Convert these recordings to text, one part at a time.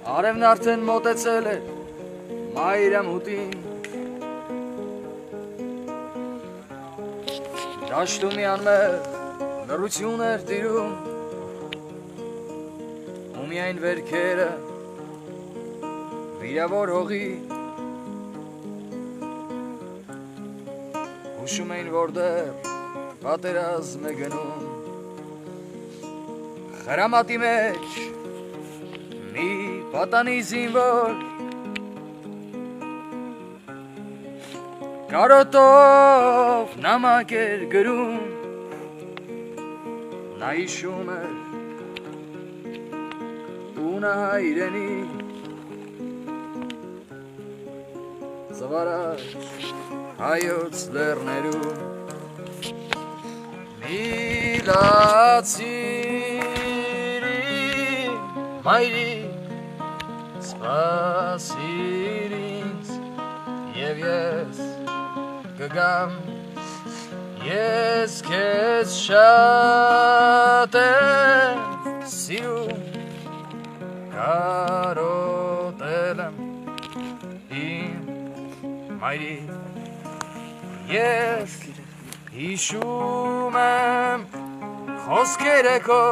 Արևն արդեն մոտեցել է մայրամուտին Դաշտում մի անմեղ լռություն էր տիրում ու միայն վերքերը վիրավոր հողի հուշում էին որ դեռ պատերազմ է գնում խրամատի մեջ մի պատանի զինվոր կարոտով նամակ էր գրում նա հիշում էր տունը հայրենի զվարաշ հայոց լեռներում միլացիր մայրիկ սպասիր ինձ և ես կգամ ես քեզ շատ եմ սիրում կարոտել եմ իմ մայրիկ ես հիշում եմ խոսքերը քո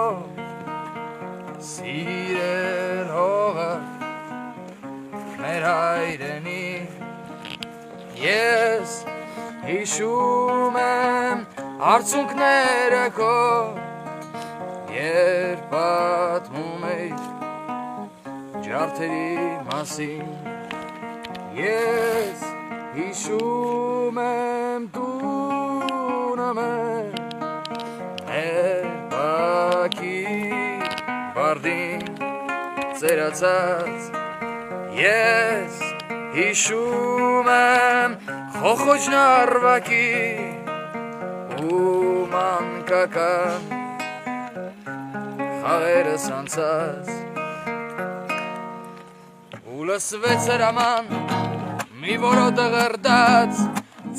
սիրել հողը մեր հայրենի ես հիշում եմ արցունքները քո երբ պատմում էիր ջարդերի մասին ես հիշում եմ տունը մեր բակի բարդին ծերացած ես հիշում եմ խոխոջն արվակի ու մանկական խաղերս անցած ու լսվեց հրաման մի որոտը ղրդած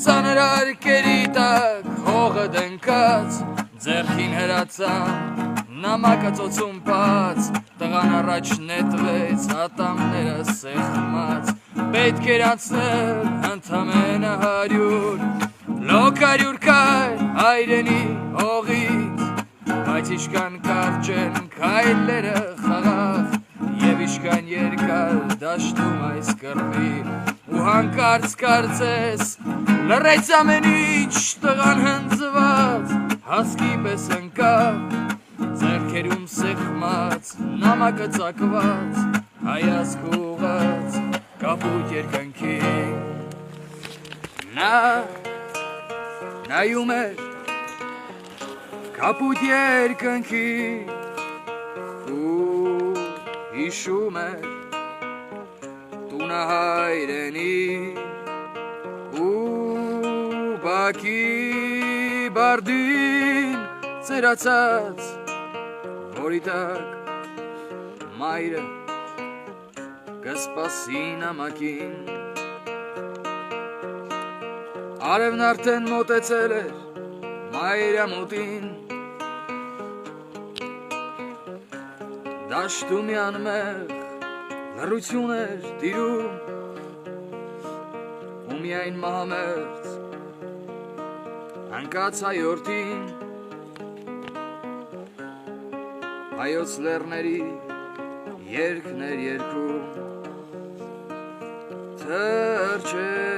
ծանր արկերի տակ հողը դնկած ձեռքին հրացան նամակը ծոցումպած տղան առաջ նետվեց ատամները սեղմած պետք էր անցնել ընդամենը 100 լոկ 100 քայլ հայրենի հողից բայց ինչքան կարճ են քայլերը խաղաղ և ինչքան երկար դաշտում այս կռվի ու հանկարծ կարծես լռեց ամեն ինչ տղան հնձված հասկի պես ընկավ ձեռքերում սեղմած նամակը ծակված հայացք ուղղած կապույտ երկնքի նա նայում էր կապույտ երկնքի ու հիշում էր տունը հայրենի ու բակի բարդին ծերացած որի տակ մայրը կսպասի նամակին արևն արդեն մոտեցել էր մայրամուտին դաշտում մի անմեղ լռություն էր տիրում ու միայն մահամերձ հանկած հայորդին հայոց լեռների երգներ երգում թրջել